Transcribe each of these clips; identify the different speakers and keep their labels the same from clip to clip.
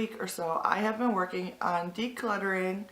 Speaker 1: week or so, I have been working on decluttering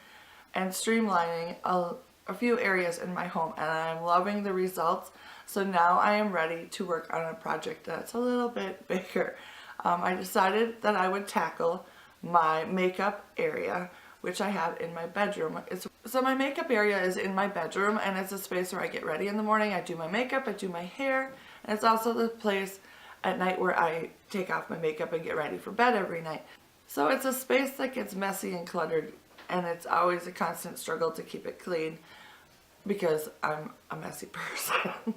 Speaker 1: and streamlining a few areas in my home, and I'm loving the results. So now I am ready to work on a project that's a little bit bigger. I decided that I would tackle my makeup area, which I have in my bedroom. So my makeup area is in my bedroom, and it's a space where I get ready in the morning. I do my makeup, I do my hair, and it's also the place at night where I take off my makeup and get ready for bed every night. So it's a space that gets messy and cluttered, and it's always a constant struggle to keep it clean because I'm a messy person.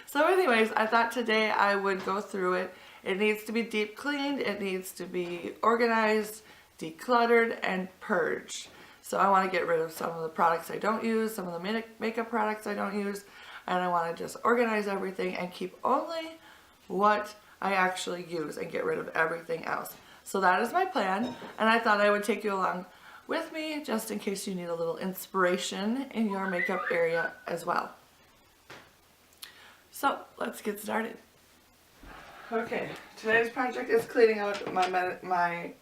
Speaker 1: So anyways, I thought today I would go through it. It needs to be deep cleaned, it needs to be organized, decluttered, and purged. So I want to get rid of some of the products I don't use, some of the makeup products I don't use, and I want to just organize everything and keep only what I actually use and get rid of everything else. So that is my plan, and I thought I would take you along with me just in case you need a little inspiration in your makeup area as well. So let's get started. Okay, today's project is cleaning out my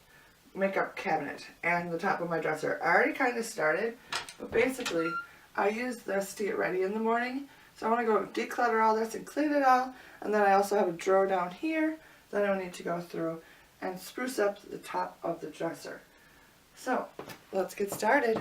Speaker 1: makeup cabinet and the top of my dresser. I already kind of started, but basically I use this to get ready in the morning. So I want to go declutter all this and clean it all, and then I also have a drawer down here that I need to go through and spruce up the top of the dresser. So let's get started.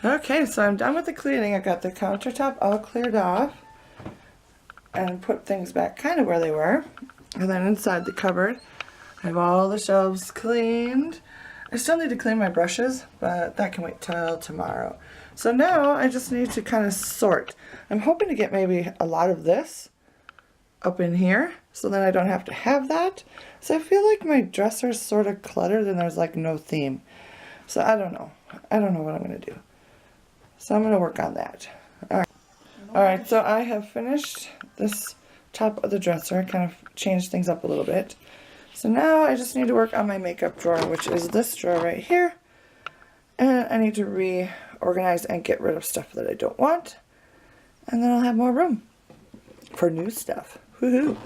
Speaker 1: Okay, so I'm done with the cleaning. I got the countertop all cleared off and put things back kind of where they were. And then inside the cupboard, I have all the shelves cleaned. I still need to clean my brushes, but that can wait till tomorrow. So now I just need to kind of sort. I'm hoping to get maybe a lot of this up in here, so then I don't have to have that. So I feel like my dresser's sort of cluttered and there's like no theme. So I don't know. I don't know what I'm going to do. So I'm going to work on that. Alright, so I have finished this top of the dresser, kind of changed things up a little bit. So now I just need to work on my makeup drawer, which is this drawer right here. And I need to reorganize and get rid of stuff that I don't want. And then I'll have more room for new stuff. Woohoo!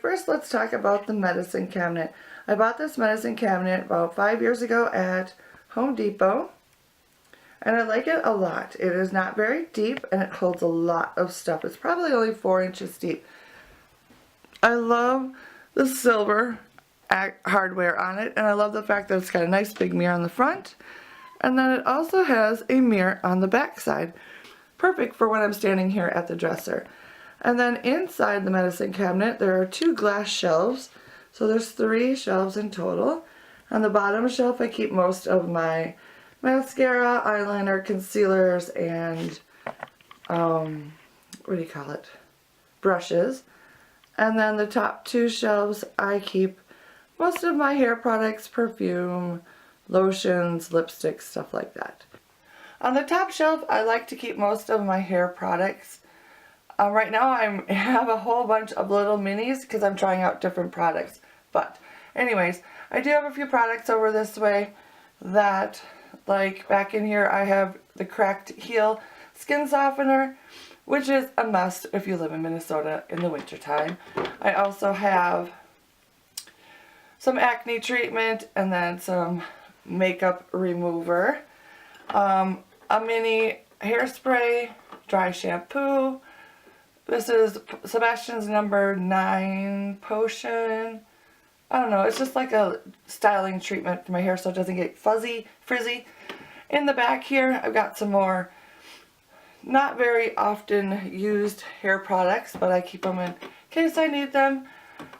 Speaker 1: First, let's talk about the medicine cabinet. I bought this medicine cabinet about 5 years ago at Home Depot, and I like it a lot. It is not very deep, and it holds a lot of stuff. It's probably only 4 inches deep. I love the silver hardware on it, and I love the fact that it's got a nice big mirror on the front, and then it also has a mirror on the back side. Perfect for when I'm standing here at the dresser. And then inside the medicine cabinet there are 2 glass shelves, so there's 3 shelves in total. On the bottom shelf I keep most of my mascara, eyeliner, concealers, and brushes. And then the top 2 shelves I keep most of my hair products, perfume, lotions, lipsticks, stuff like that. On the top shelf I like to keep most of my hair products. Right now I have a whole bunch of little minis because I'm trying out different products. But anyways, I do have a few products over this way that, like back in here I have the Cracked Heel Skin Softener, which is a must if you live in Minnesota in the wintertime. I also have some acne treatment and then some makeup remover. A mini hairspray, dry shampoo. This is Sebastian's number 9 potion. I don't know, it's just like a styling treatment for my hair so it doesn't get fuzzy, frizzy. In the back here, I've got some more not very often used hair products, but I keep them in case I need them.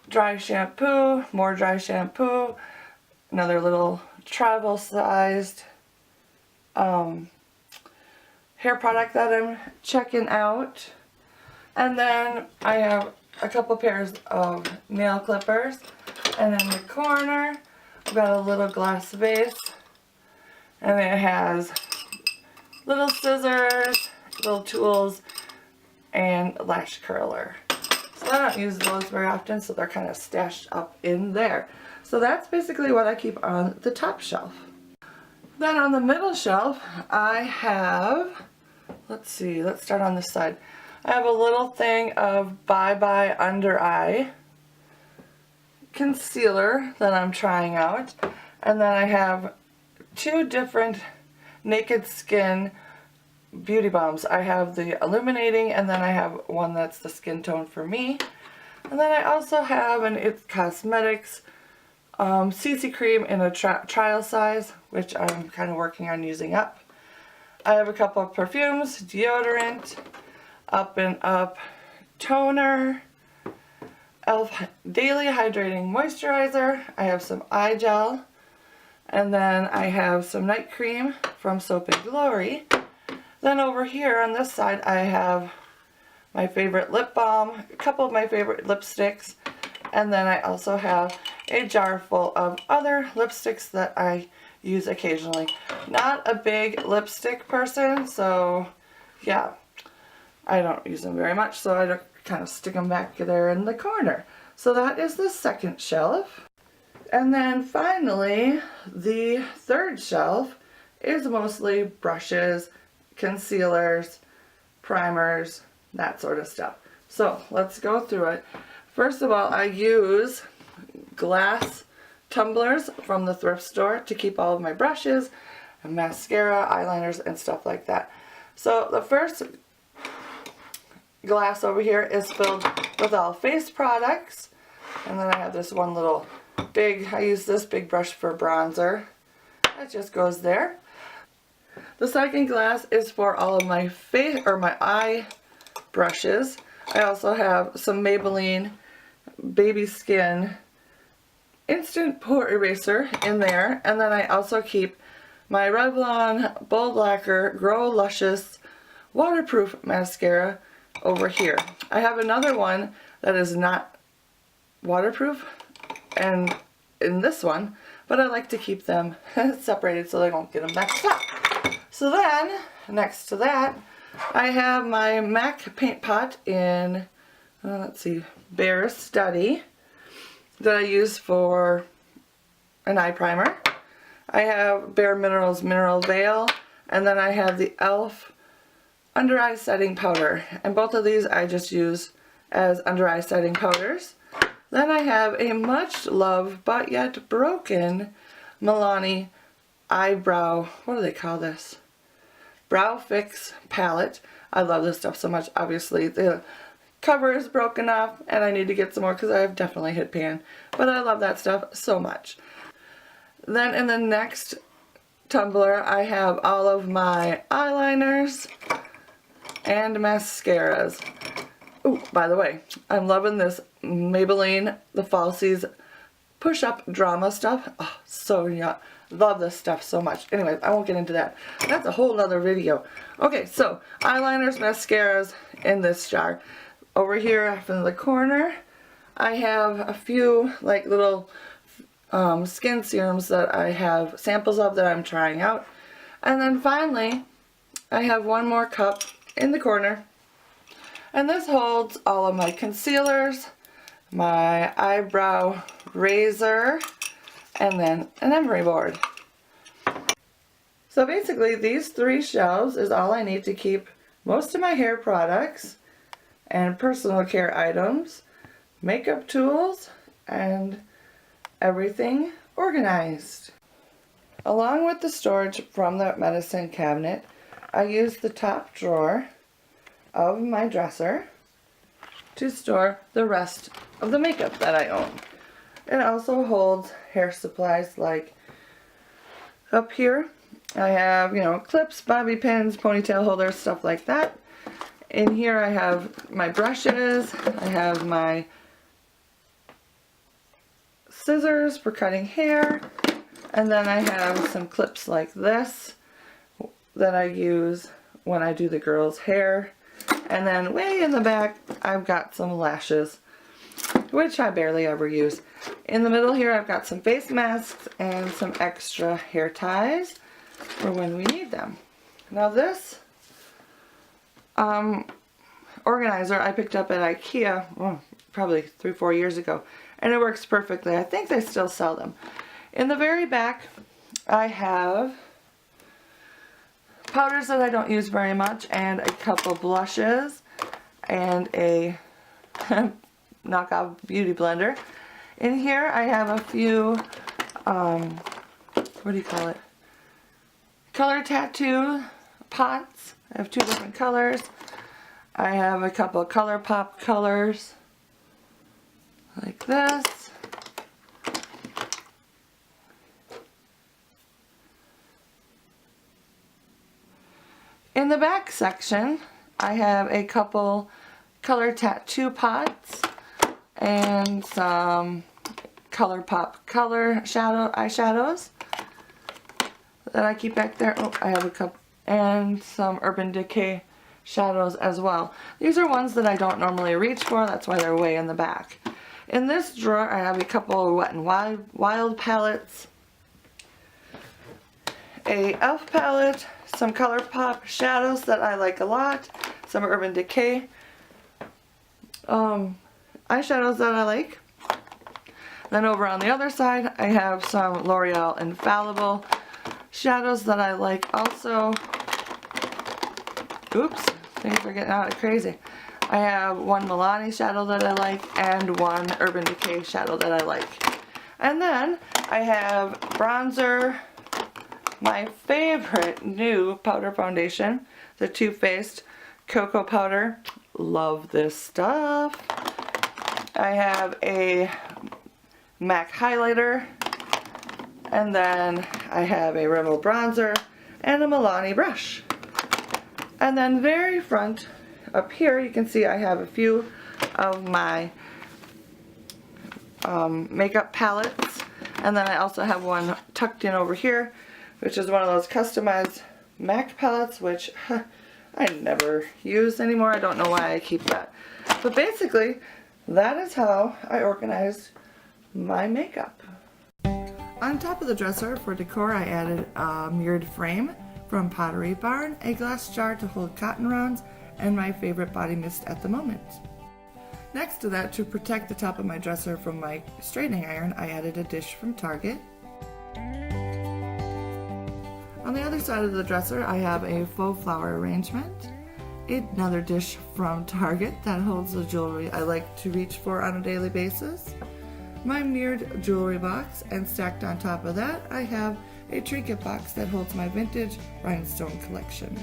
Speaker 1: Dry shampoo, more dry shampoo, another little travel sized hair product that I'm checking out. And then I have a couple pairs of nail clippers. And in the corner, I've got a little glass vase. And it has little scissors, little tools, and lash curler. So I don't use those very often, so they're kind of stashed up in there. So that's basically what I keep on the top shelf. Then on the middle shelf, I have, let's see, let's start on this side. I have a little thing of Bye Bye Under Eye concealer that I'm trying out. And then I have 2 different Naked Skin beauty balms. I have the illuminating and then I have one that's the skin tone for me. And then I also have an It's Cosmetics CC cream in a trial size, which I'm kind of working on using up. I have a couple of perfumes, deodorant, Up and Up toner, e.l.f. Daily Hydrating Moisturizer. I have some eye gel. And then I have some night cream from Soap and Glory. Then over here on this side I have my favorite lip balm, a couple of my favorite lipsticks, and then I also have a jar full of other lipsticks that I use occasionally. Not a big lipstick person, so yeah, I don't use them very much, so I kind of stick them back there in the corner. So that is the second shelf. And then finally, the third shelf is mostly brushes, concealers, primers, that sort of stuff. So let's go through it. First of all, I use glass tumblers from the thrift store to keep all of my brushes and mascara, eyeliners, and stuff like that. So the first glass over here is filled with all face products. And then I have this one little I use this big brush for bronzer. It just goes there. The second glass is for all of my face or my eye brushes. I also have some Maybelline Baby Skin Instant Pore Eraser in there. And then I also keep my Revlon Bold Lacquer Grow Luscious Waterproof Mascara over here. I have another one that is not waterproof and in this one, but I like to keep them separated so they don't get them mixed up. So then, next to that, I have my MAC paint pot in, let's see, Bare Study that I use for an eye primer. I have Bare Minerals Mineral Veil, and then I have the e.l.f. Under Eye Setting Powder, and both of these I just use as under eye setting powders. Then I have a much loved but yet broken Milani eyebrow, what do they call this? Brow Fix palette. I love this stuff so much. Obviously the cover is broken off and I need to get some more because I've definitely hit pan. But I love that stuff so much. Then in the next tumbler I have all of my eyeliners and mascaras. Oh, by the way, I'm loving this Maybelline The Falsies push-up drama stuff. Oh, so yeah, love this stuff so much. Anyway, I won't get into that. That's a whole nother video. Okay, so eyeliners, mascaras in this jar. Over here off in the corner, I have a few like little skin serums that I have samples of that I'm trying out. And then finally, I have one more cup in the corner. And this holds all of my concealers, my eyebrow razor, and then an emery board. So basically these 3 shelves is all I need to keep most of my hair products and personal care items, makeup tools, and everything organized. Along with the storage from the medicine cabinet, I use the top drawer of my dresser to store the rest of the makeup that I own. It also holds hair supplies, like up here I have, clips, bobby pins, ponytail holders, stuff like that. In here I have my brushes, I have my scissors for cutting hair, and then I have some clips like this that I use when I do the girls' hair. And then way in the back I've got some lashes, which I barely ever use. In the middle here I've got some face masks and some extra hair ties for when we need them. Now this organizer I picked up at IKEA probably 3-4 years ago, and it works perfectly. I think they still sell them. In the very back I have powders that I don't use very much, and a couple blushes, and a knockoff beauty blender. In here I have a few, what do you call it? Color tattoo pots. I have 2 different colors. I have a couple of color pop colors, like this. In the back section, I have a couple color tattoo pots and some color pop color eyeshadows that I keep back there. Oh, I have a couple, and some Urban Decay shadows as well. These are ones that I don't normally reach for, that's why they're way in the back. In this drawer I have a couple of Wet n Wild palettes, a e.l.f. palette, some color pop shadows that I like a lot, some Urban Decay eyeshadows that I like. Then over on the other side I have some L'Oreal Infallible shadows that I like also. Oops, things are getting out of crazy. I have one Milani shadow that I like and one Urban Decay shadow that I like. And then I have bronzer, my favorite new powder foundation, the Too Faced Cocoa Powder. Love this stuff. I have a MAC highlighter, and then I have a Rimmel bronzer and a Milani brush. And then very front up here you can see I have a few of my makeup palettes, and then I also have one tucked in over here, which is one of those customized MAC palettes, which I never use anymore. I don't know why I keep that. But basically that is how I organized my makeup. On top of the dresser for decor I added a mirrored frame from Pottery Barn, a glass jar to hold cotton rounds, and my favorite body mist at the moment. Next to that, to protect the top of my dresser from my straightening iron, I added a dish from Target. On the other side of the dresser I have a faux flower arrangement, another dish from Target that holds the jewelry I like to reach for on a daily basis, my mirrored jewelry box, and stacked on top of that I have a trinket box that holds my vintage rhinestone collection.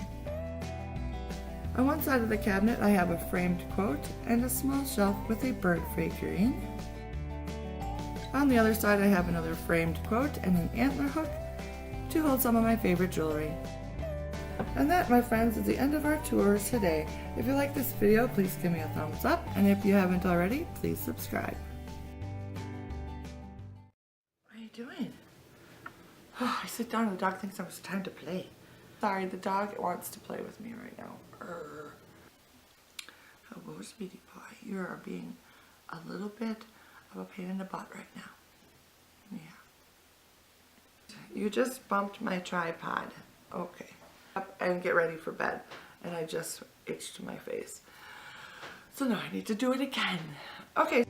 Speaker 1: On one side of the cabinet I have a framed quote and a small shelf with a bird figurine. On the other side I have another framed quote and an antler hook to hold some of my favorite jewelry. And that, my friends, is the end of our tour today. If you like this video, please give me a thumbs up, and if you haven't already, please subscribe. What are you doing? Oh, I sit down and the dog thinks it's time to play. Sorry, the dog wants to play with me right now. Oh, Speedy Pie, you are being a little bit of a pain in the butt right now. Yeah. You just bumped my tripod. Okay. Up and get ready for bed. And I just itched my face. So now I need to do it again. Okay.